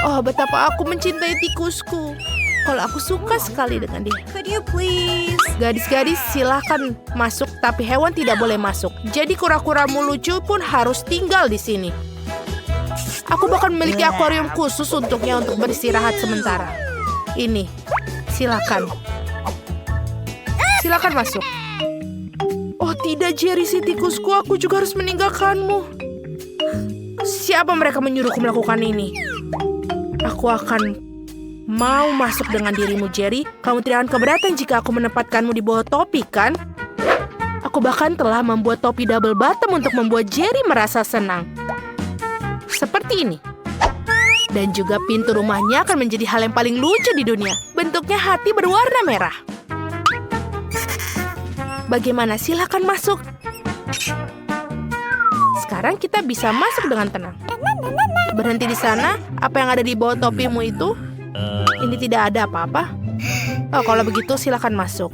Oh, betapa aku mencintai tikusku. Kalau aku suka sekali dengan dia. Could you please? Gadis-gadis silahkan masuk, tapi hewan tidak boleh masuk. Jadi kura-kuramu lucu pun harus tinggal di sini. Aku bahkan memiliki akuarium khusus untuknya untuk beristirahat sementara. Ini, silakan. Silakan masuk. Oh tidak, Jerry si tikusku, aku juga harus meninggalkanmu. Siapa mereka menyuruhku melakukan ini? Aku akan mau masuk dengan dirimu, Jerry. Kamu tidak akan keberatan jika aku menempatkanmu di bawah topi, kan? Aku bahkan telah membuat topi double bottom untuk membuat Jerry merasa senang. Seperti ini. Dan juga pintu rumahnya akan menjadi hal yang paling lucu di dunia. Bentuknya hati berwarna merah. Bagaimana? Silakan masuk. Sekarang kita bisa masuk dengan tenang. Berhenti di sana. Apa yang ada di bawah topimu itu? Ini tidak ada apa-apa. Oh, kalau begitu silakan masuk.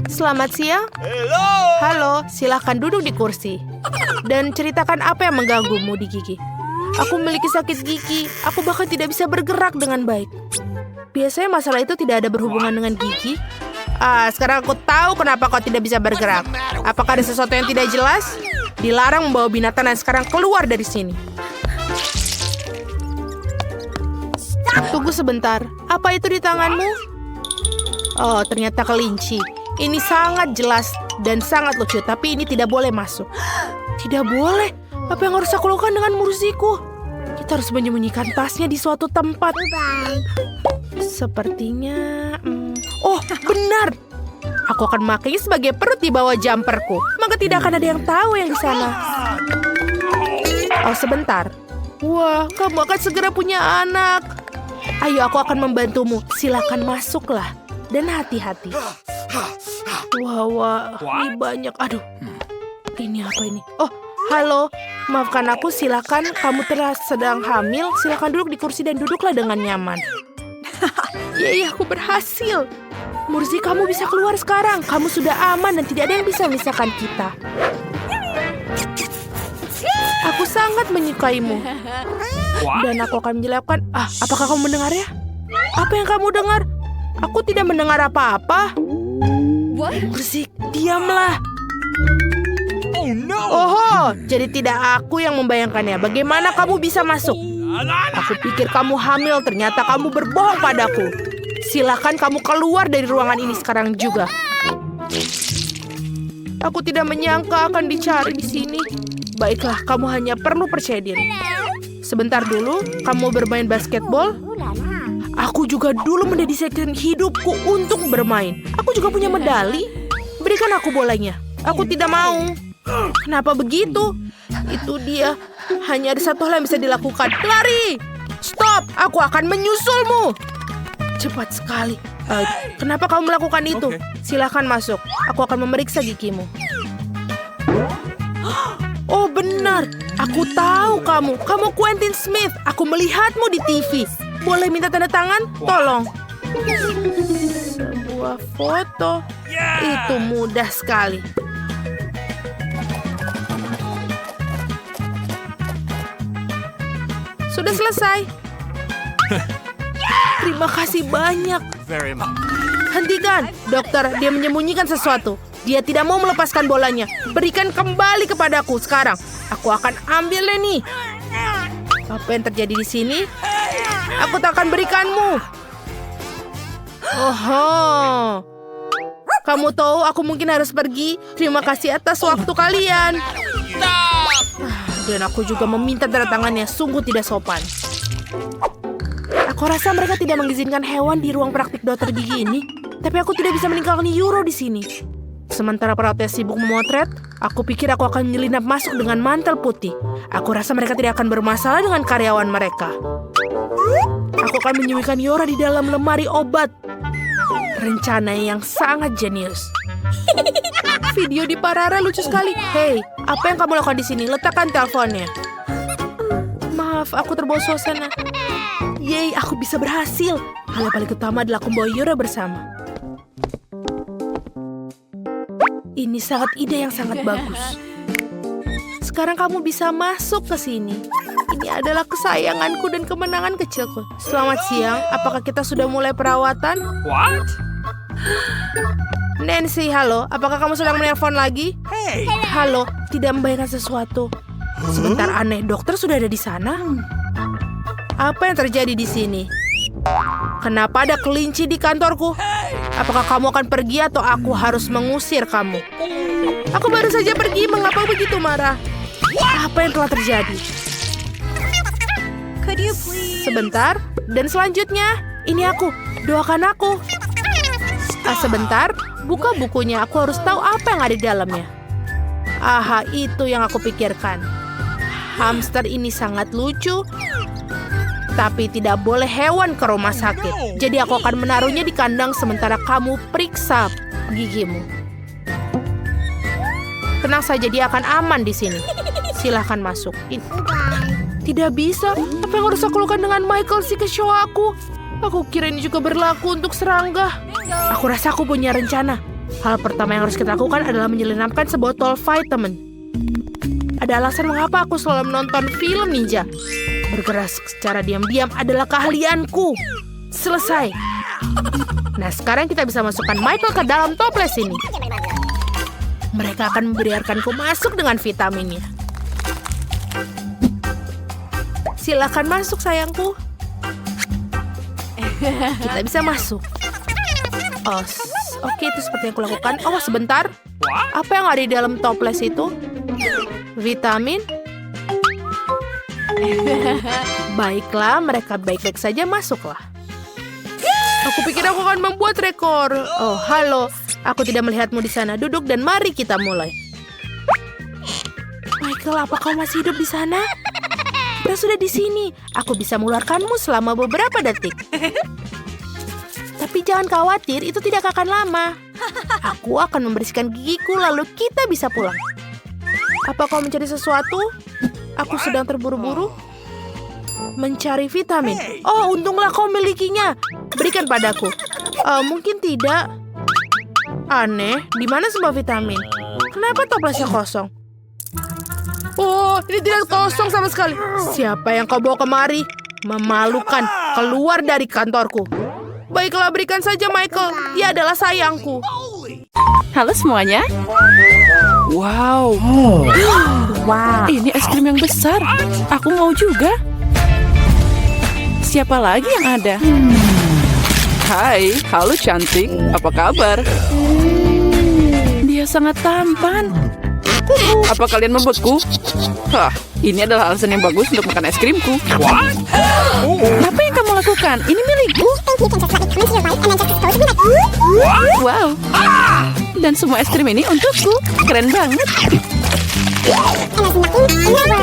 Selamat siang. Halo, silakan duduk di kursi. Dan ceritakan apa yang mengganggumu di gigi. Aku memiliki sakit gigi. Aku bahkan tidak bisa bergerak dengan baik. Biasanya masalah itu tidak ada berhubungan dengan gigi. Sekarang aku tahu kenapa kau tidak bisa bergerak. Apakah ada sesuatu yang tidak jelas? Dilarang membawa binatang dan sekarang keluar dari sini. Tunggu sebentar. Apa itu di tanganmu? Oh, ternyata kelinci. Ini sangat jelas dan sangat lucu, tapi ini tidak boleh masuk. Tidak boleh? Apa yang harus aku lakukan dengan Mursiku? Kita harus menyembunyikan tasnya di suatu tempat. Sepertinya... Oh, benar! Aku akan memakainya sebagai perut di bawah jumperku. Maka tidak akan ada yang tahu yang di sana. Oh, sebentar. Wah, kamu akan segera punya anak. Ayo, aku akan membantumu. Silakan masuklah. Dan hati-hati. Wah, ini banyak. Aduh, ini apa ini? Oh, halo. Maafkan aku, silakan. Kamu sedang hamil. Silakan duduk di kursi dan duduklah dengan nyaman. Yeay, aku berhasil. Mursi, kamu bisa keluar sekarang. Kamu sudah aman dan tidak ada yang bisa memisahkan kita. Aku sangat menyukaimu. Dan aku akan menjelaskan. Apakah kamu mendengarnya? Apa yang kamu dengar? Aku tidak mendengar apa-apa. Mursi, diamlah. Oh, jadi tidak aku yang membayangkannya. Bagaimana kamu bisa masuk? Aku pikir kamu hamil, ternyata kamu berbohong padaku. Silakan kamu keluar dari ruangan ini sekarang juga. Aku tidak menyangka akan dicari di sini. Baiklah, kamu hanya perlu percaya diri. Sebentar dulu, kamu bermain basketball? Aku juga dulu mendedikasikan hidupku untuk bermain. Aku juga punya medali. Berikan aku bolanya. Aku tidak mau. Kenapa begitu? Itu dia. Hanya ada satu hal yang bisa dilakukan. Lari! Stop! Aku akan menyusulmu. Cepat sekali. Kenapa kamu melakukan itu? Silakan masuk. Aku akan memeriksa gigimu. Oh, benar. Aku tahu kamu. Kamu Quentin Smith. Aku melihatmu di TV. Boleh minta tanda tangan? Tolong. Sebuah foto. Itu mudah sekali. Sudah selesai. Terima kasih banyak. Very much. Hentikan, dokter. Dia menyembunyikan sesuatu. Dia tidak mau melepaskan bolanya. Berikan kembali kepadaku sekarang. Aku akan ambilnya nih. Apa yang terjadi di sini? Aku tak akan berikanmu. Oh, kamu tahu aku mungkin harus pergi. Terima kasih atas waktu kalian. Dan aku juga meminta tanda tangannya. Sungguh tidak sopan. Aku rasa mereka tidak mengizinkan hewan di ruang praktik dokter gigi ini. Tapi aku tidak bisa meninggalkan Euro di sini. Sementara perawatnya sibuk memotret, aku pikir aku akan menyelinap masuk dengan mantel putih. Aku rasa mereka tidak akan bermasalah dengan karyawan mereka. Aku akan menyembunyikan Yora di dalam lemari obat. Rencana yang sangat jenius. Video di Parara lucu sekali. Hei, apa yang kamu lakukan di sini? Letakkan teleponnya. Maaf, aku terbawa suasana. Yeay, aku bisa berhasil. Hal yang paling utama adalah aku membawa Yora bersama. Ini sangat ide yang sangat bagus. Sekarang kamu bisa masuk ke sini. Ini adalah kesayanganku dan kemenangan kecilku. Selamat siang. Apakah kita sudah mulai perawatan? What? Nancy, halo. Apakah kamu sedang menelpon lagi? Hey. Halo, tidak membayangkan sesuatu. Sebentar, aneh. Dokter sudah ada di sana? Apa yang terjadi di sini? Kenapa ada kelinci di kantorku? Apakah kamu akan pergi atau aku harus mengusir kamu? Aku baru saja pergi. Mengapa begitu marah? Apa yang telah terjadi? Sebentar. Dan selanjutnya, ini aku. Doakan aku. Sebentar. Buka bukunya. Aku harus tahu apa yang ada di dalamnya. Aha, itu yang aku pikirkan. Hamster ini sangat lucu. Tapi tidak boleh hewan ke rumah sakit. Jadi aku akan menaruhnya di kandang sementara kamu periksa gigimu. Tenang saja, dia akan aman di sini. Silahkan masuk. Tidak bisa. Apa yang harus aku lakukan dengan Michael si kecoa aku? Aku kira ini juga berlaku untuk serangga. Aku rasa aku punya rencana. Hal pertama yang harus kita lakukan adalah menyelinapkan sebotol vitamin. Ada alasan mengapa aku selalu menonton film ninja. Bergerak secara diam-diam adalah keahlianku. Selesai. Nah, sekarang kita bisa masukkan Michael ke dalam toples ini. Mereka akan membiarkanku masuk dengan vitaminnya. Silakan masuk, sayangku. Kita bisa masuk. Oh, oke, itu seperti yang aku lakukan. Oh, sebentar. Apa yang ada di dalam toples itu? Vitamin? Baiklah, mereka baik-baik saja, masuklah. Aku pikir aku akan membuat rekor. Oh, halo. Aku tidak melihatmu di sana. Duduk dan mari kita mulai. Michael, apa kau masih hidup di sana? Kita sudah di sini. Aku bisa mengeluarkanmu selama beberapa detik. Tapi jangan khawatir, itu tidak akan lama. Aku akan membersihkan gigiku lalu kita bisa pulang. Apa kau mencari sesuatu? Aku sedang terburu-buru. Mencari vitamin. Oh, untunglah kau milikinya. Berikan padaku. Mungkin tidak. Aneh, di mana semua vitamin? Kenapa toplesnya kosong? Oh, ini tidak kosong sama sekali. Siapa yang kau bawa kemari? Memalukan. Keluar dari kantorku. Baiklah, berikan saja Michael. Dia adalah sayangku. Halo semuanya. Wow. Wow. Ini es krim yang besar. Aku mau juga. Siapa lagi yang ada? Hai, halo cantik. Apa kabar? Dia sangat tampan. Apa kalian membeku? Hah, ini adalah alasan yang bagus untuk makan es krimku. Apa yang kamu lakukan? Ini milikku. Wow. Dan semua es krim ini untukku. Keren banget.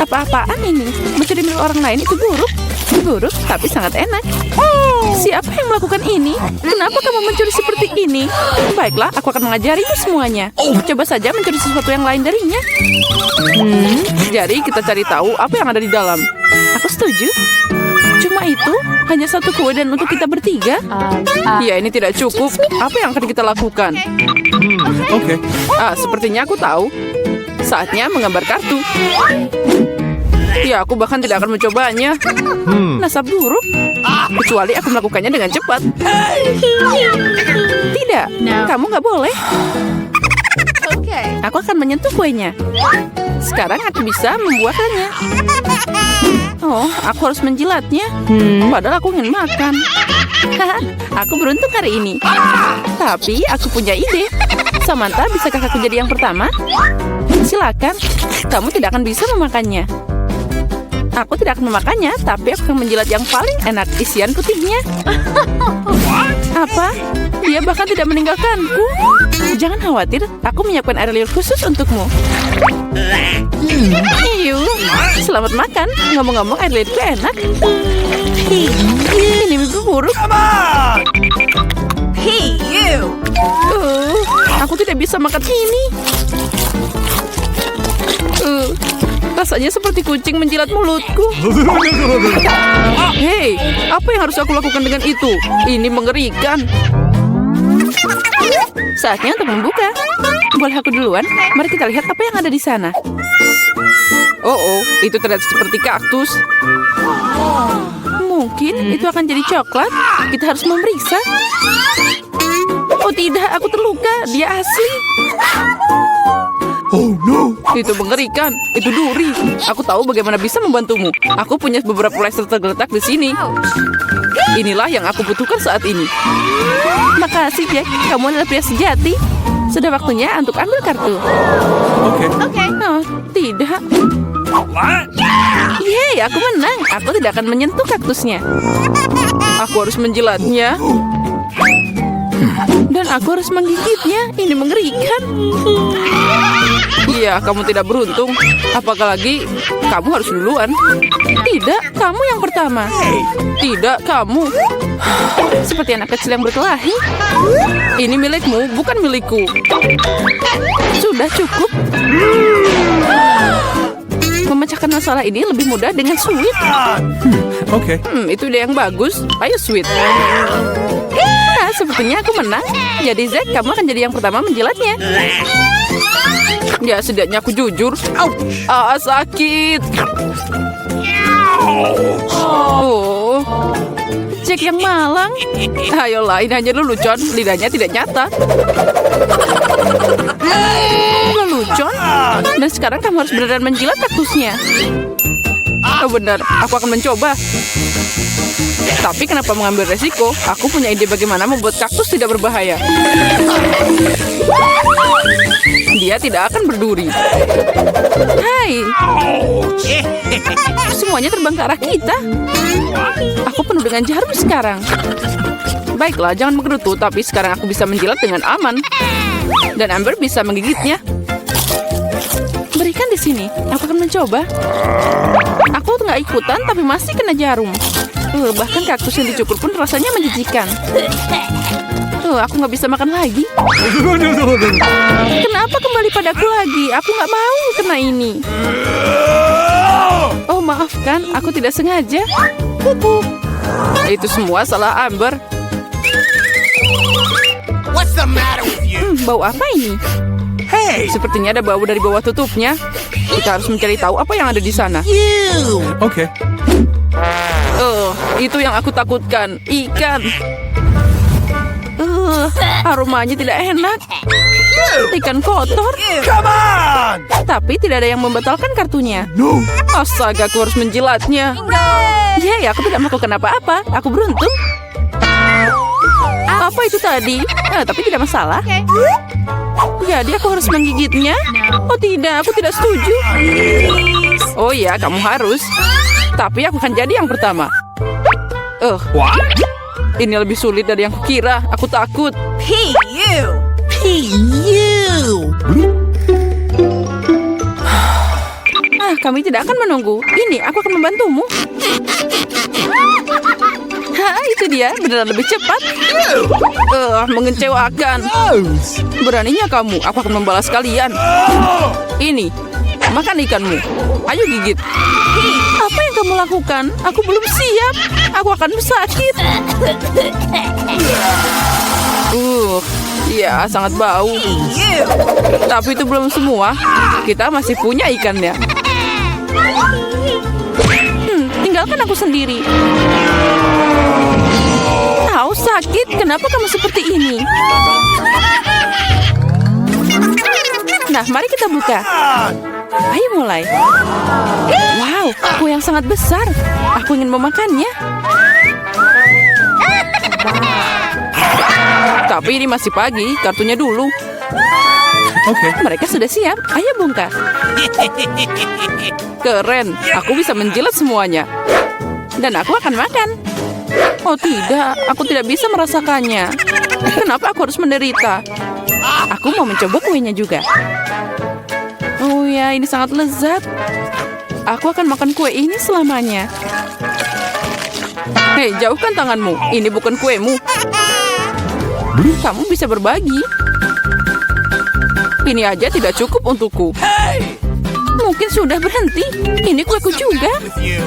Apa-apaan ini? Mencuri milik orang lain itu buruk. Buruk, tapi sangat enak. Siapa yang melakukan ini? Kenapa kamu mencuri seperti ini? Baiklah, aku akan mengajarimu semuanya. Coba saja mencuri sesuatu yang lain darinya. Jadi kita cari tahu apa yang ada di dalam. Aku setuju. Cuma itu? Hanya satu kue dan untuk kita bertiga? Ya, ini tidak cukup. Apa yang akan kita lakukan? Okay. Sepertinya aku tahu. Saatnya menggambar kartu. Ya, aku bahkan tidak akan mencobanya. Nasab buruk. Kecuali aku melakukannya dengan cepat. Tidak, kamu nggak boleh. Aku akan menyentuh kuenya. Sekarang aku bisa membuahkannya. Oh, aku harus menjilatnya. Padahal aku ingin makan. Aku beruntung hari ini. Tapi aku punya ide. Samantha, bisakah aku jadi yang pertama? Silakan. Kamu tidak akan bisa memakannya. Aku tidak akan memakannya, tapi aku akan menjilat yang paling enak, isian putihnya. Apa? Dia bahkan tidak meninggalkanku. Jangan khawatir, aku menyiapkan air liur khusus untukmu. Selamat makan. Ngomong-ngomong, air liurku enak. Ini mimpi buruk. Aku tidak bisa makan ini. Rasanya seperti kucing menjilat mulutku. Hei, apa yang harus aku lakukan dengan itu? Ini mengerikan. Saatnya untuk membuka. Boleh aku duluan? Mari kita lihat apa yang ada di sana. Oh, itu terlihat seperti kaktus. Mungkin itu akan jadi coklat. Kita harus memeriksa. Oh tidak, aku terluka. Dia asli. Oh no. Itu mengerikan. Itu duri. Aku tahu bagaimana bisa membantumu. Aku punya beberapa plester tergeletak di sini. Inilah yang aku butuhkan saat ini. Makasih, Jack. Kamu adalah pria sejati. Sudah waktunya untuk ambil kartu. Okay. Oh, tidak. Yeay, aku menang. Aku tidak akan menyentuh kaktusnya. Aku harus menjilatnya. Dan aku harus menggigitnya. Ini mengerikan. Iya, kamu tidak beruntung. Apalagi kamu harus duluan. Tidak, kamu yang pertama. Tidak, kamu. Seperti anak kecil yang berkelahi. Ini milikmu, bukan milikku. Sudah cukup. Memecahkan masalah ini lebih mudah dengan sweet. Okay. Itu ide yang bagus. Ayo sweet. Sepertinya aku menang. Jadi Zack, kamu akan jadi yang pertama menjilatnya. Ya, setidaknya aku jujur. Sakit. Oh, Jack yang malang. Ayolah, ini hanya lelucon. Lidahnya tidak nyata. Lelucon? Dan sekarang kamu harus beneran menjilat kaktusnya. Oh benar, aku akan mencoba. Tapi kenapa mengambil resiko? Aku punya ide bagaimana membuat kaktus tidak berbahaya. Dia tidak akan berduri. Hai. Semuanya terbang ke arah kita. Aku penuh dengan jarum sekarang. Baiklah, jangan menggerutu. Tapi sekarang aku bisa menjilat dengan aman. Dan Amber bisa menggigitnya. Berikan di sini. Aku akan mencoba. Aku nggak ikutan, tapi masih kena jarum. Bahkan kaktus yang dicukur pun rasanya menjijikan. Aku nggak bisa makan lagi. Kenapa kembali padaku lagi? Aku nggak mau kena ini. Oh, maafkan. Aku tidak sengaja. Itu semua salah Amber. What's the matter with you? Bau apa ini? Hey, Sepertinya ada bau dari bawah tutupnya. Kita harus mencari tahu apa yang ada di sana. you! Okay. Itu yang aku takutkan. Ikan. Aromanya tidak enak. Ikan kotor. Come on! Tapi tidak ada yang membatalkan kartunya. No. Astaga, aku harus menjilatnya. Yeay, aku tidak melakukan apa-apa. Aku beruntung. Apa itu tadi? Tapi tidak masalah. Jadi aku harus menggigitnya? Oh tidak, aku tidak setuju. Oh iya, kamu harus. Tapi aku akan jadi yang pertama. What? Ini lebih sulit dari yang kukira. Aku takut. Hey, you! Hey, you! Kami tidak akan menunggu. Ini, aku akan membantumu. Itu dia. Beneran lebih cepat. Mengecewakan. Beraninya kamu. Aku akan membalas kalian. Ini. Makan ikanmu. Ayo gigit. Apa yang kamu lakukan? Aku belum siap. Aku akan sakit. Ya, sangat bau. Tapi itu belum semua. Kita masih punya ikannya. Tinggalkan aku sendiri. Tahu sakit. Kenapa kamu seperti ini? Nah, mari kita buka. Ayo mulai. Wow, kue yang sangat besar. Aku ingin memakannya. Tapi ini masih pagi, kartunya dulu. Okay. Mereka sudah siap. Ayo bongkar. Keren, aku bisa menjilat semuanya. Dan aku akan makan. Oh tidak, aku tidak bisa merasakannya. Kenapa aku harus menderita? Aku mau mencoba kuenya juga. Oh ya, ini sangat lezat. Aku akan makan kue ini selamanya. Hei, jauhkan tanganmu. Ini bukan kuemu. Kamu bisa berbagi. Ini aja tidak cukup untukku. Mungkin sudah berhenti. Ini kueku juga. With you.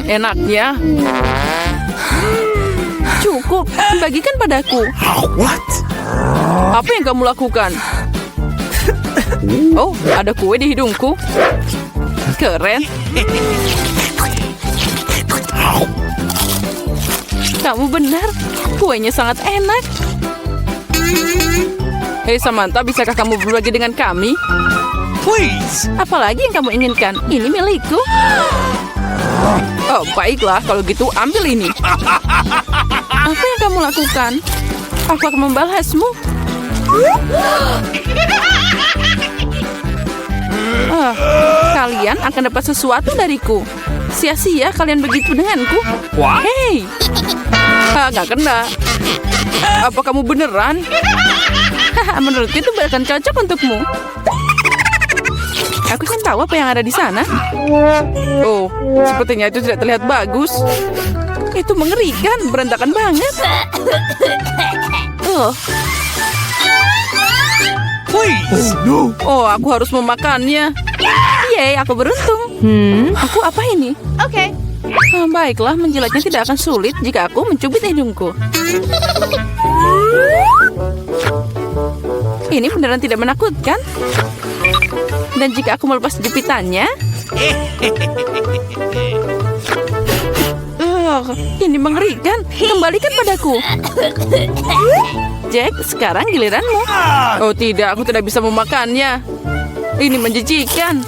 Enaknya. Cukup, bagikan padaku. What? Apa yang kamu lakukan? Oh, ada kue di hidungku. Keren. Kamu benar, kuenya sangat enak. Hei Samantha, bisakah kamu berbagi dengan kami? Please. Apalagi yang kamu inginkan? Ini milikku. Oh, baiklah. Kalau gitu, ambil ini. Apa yang kamu lakukan? Aku akan membalasmu. Kalian akan dapat sesuatu dariku. sia-sia kalian begitu denganku. What? Hei, nggak kena. Apa kamu beneran? Haha, menurutku itu bahkan cocok untukmu. Aku kan tahu apa yang ada di sana. Oh, sepertinya itu tidak terlihat bagus. Itu mengerikan, berantakan banget. Please. Oh, aku harus memakannya. Yeay, aku beruntung. Aku apa ini? Okay. Baiklah, menjilatnya tidak akan sulit jika aku mencubit hidungku. Ini beneran tidak menakutkan. Dan jika aku melepas jepitannya... ini mengerikan. Kembalikan padaku. Jack, sekarang giliranmu. Oh tidak, aku tidak bisa memakannya. Ini menjijikan.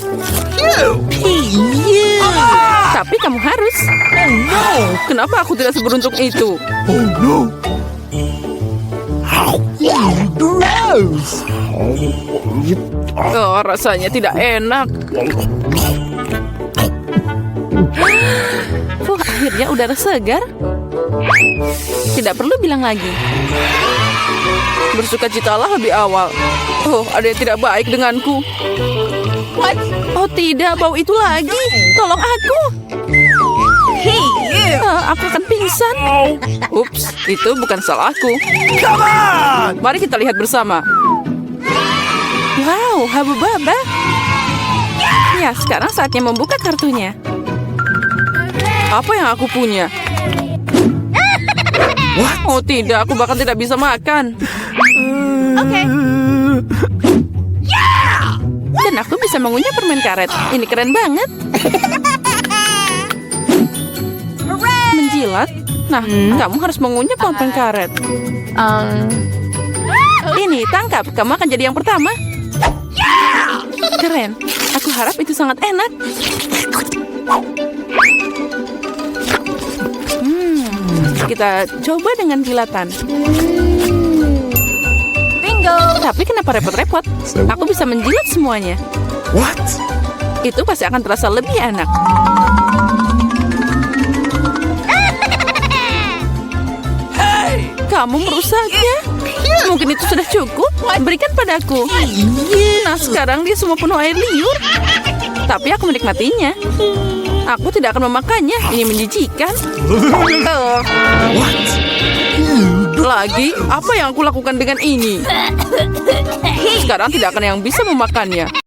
Tapi kamu harus. Kenapa aku tidak seberuntung itu? Oh no. Gross. Oh, rasanya tidak enak. Akhirnya udara segar. Tidak perlu bilang lagi. Bersukacitalah lebih awal. Oh, ada yang tidak baik denganku. What? Oh tidak, bau itu lagi. Tolong aku. Hey, you! Aku akan pingsan. Ups, itu bukan salahku. Come on! Mari kita lihat bersama. Wow, Habubaba. Ya, sekarang saatnya membuka kartunya. Apa yang aku punya? Oh tidak, aku bahkan tidak bisa makan. Okay. Dan aku bisa mengunyah permen karet. Ini keren banget. Menjilat? Nah, kamu harus mengunyah permen karet. Ini, tangkap. Kamu akan jadi yang pertama. Keren. Aku harap itu sangat enak. Kita coba dengan jilatan. Bingo! Tapi kenapa repot-repot? Aku bisa menjilat semuanya. What? Itu pasti akan terasa lebih enak. Kamu merusaknya. Mungkin itu sudah cukup. Berikan padaku. Nah, sekarang dia semua penuh air liur. Tapi aku menikmatinya. Aku tidak akan memakannya. Ini menjijikan. What? Lagi, apa yang aku lakukan dengan ini? Sekarang tidak akan yang bisa memakannya.